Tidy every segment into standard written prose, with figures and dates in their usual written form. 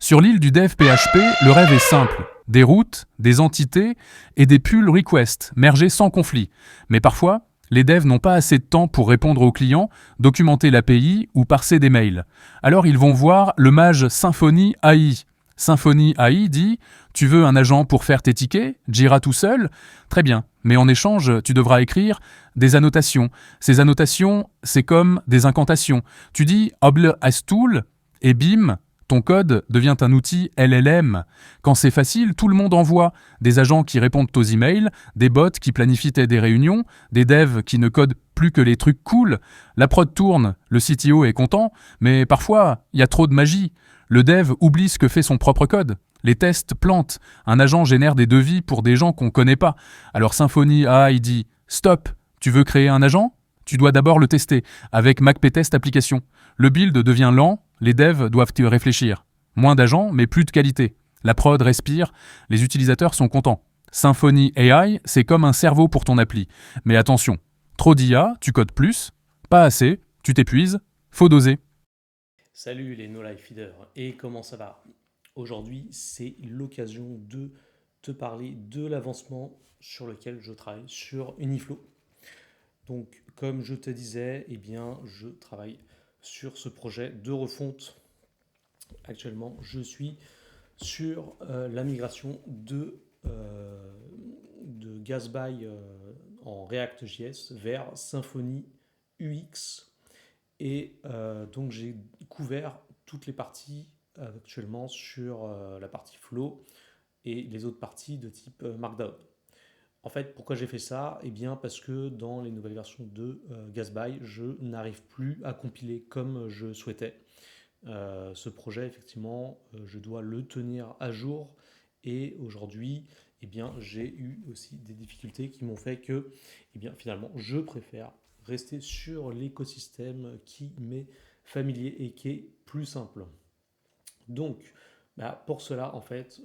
Sur l'île du dev PHP, le rêve est simple. Des routes, des entités et des pull requests mergés sans conflit. Mais parfois, les devs n'ont pas assez de temps pour répondre aux clients, documenter l'API ou parser des mails. Alors ils vont voir le mage Symfony AI. Symfony AI dit « Tu veux un agent pour faire tes tickets? Jira tout seul? Très bien, mais en échange, tu devras écrire des annotations. Ces annotations, c'est comme des incantations. Tu dis « Oble as tool » et bim, ton code devient un outil LLM. Quand c'est facile, tout le monde envoie des agents qui répondent aux emails, des bots qui planifient des réunions, des devs qui ne codent plus que les trucs cool. La prod tourne, le CTO est content, mais parfois, il y a trop de magie. Le dev oublie ce que fait son propre code. Les tests plantent. Un agent génère des devis pour des gens qu'on ne connaît pas. Alors Symfony AI dit « Stop, tu veux créer un agent ? Tu dois d'abord le tester avec MacPTest application. Le build devient lent, les devs doivent y réfléchir. Moins d'agents, mais plus de qualité. La prod respire, les utilisateurs sont contents. Symfony AI, c'est comme un cerveau pour ton appli. Mais attention, trop d'IA, tu codes plus. Pas assez, tu t'épuises. Faut doser. Salut les No Life Feeders, et comment ça va? Aujourd'hui, c'est l'occasion de te parler de l'avancement sur lequel je travaille sur Uniflow. Donc, comme je te disais, eh bien, je travaille sur ce projet de refonte. Actuellement, je suis sur la migration de Gatsby en React.js vers Symfony UX. Et donc j'ai couvert toutes les parties actuellement sur la partie flow et les autres parties de type Markdown. En fait, pourquoi j'ai fait ça? Eh bien parce que dans les nouvelles versions de Gatsby, je n'arrive plus à compiler comme je souhaitais. Ce projet, effectivement, je dois le tenir à jour. Et aujourd'hui, eh bien, j'ai eu aussi des difficultés qui m'ont fait que, eh bien, finalement, je préfère rester sur l'écosystème qui m'est familier et qui est plus simple. Donc, bah, pour cela, en fait,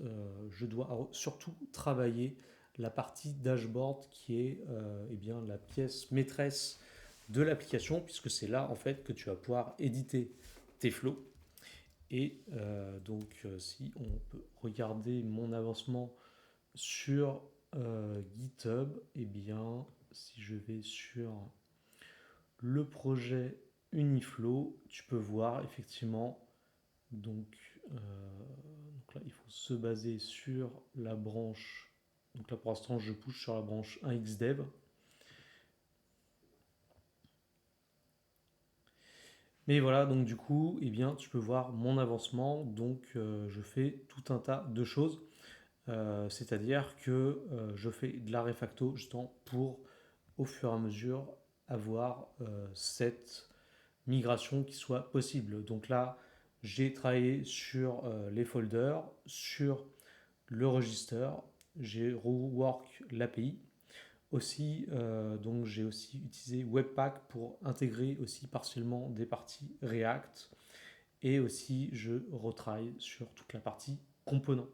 je dois surtout travailler la partie dashboard qui est eh bien, la pièce maîtresse de l'application, puisque c'est là, en fait, que tu vas pouvoir éditer tes flows. Et si on peut regarder mon avancement sur GitHub, eh bien, si je vais sur le projet Uniflow, tu peux voir effectivement, donc là, il faut se baser sur la branche. Donc là, pour l'instant, je pousse sur la branche 1xdev. Mais voilà, donc du coup, eh bien, tu peux voir mon avancement. Donc, je fais tout un tas de choses. C'est-à-dire que je fais de la refacto justement pour, au fur et à mesure, avoir cette migration qui soit possible. Donc là, j'ai travaillé sur les folders, sur le register, j'ai rework l'API. Aussi, donc j'ai aussi utilisé Webpack pour intégrer aussi partiellement des parties React. Et aussi, je retravaille sur toute la partie composants.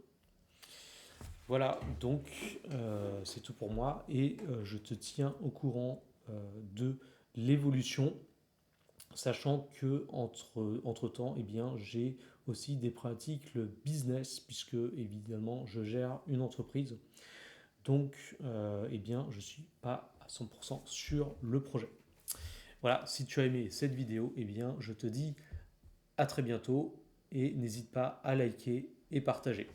Voilà, donc c'est tout pour moi et je te tiens au courant de l'évolution, sachant que entre temps, eh bien, j'ai aussi des pratiques le business puisque évidemment je gère une entreprise. Donc, eh bien, je ne suis pas à 100% sur le projet. Voilà, si tu as aimé cette vidéo, eh bien, je te dis à très bientôt et n'hésite pas à liker et partager.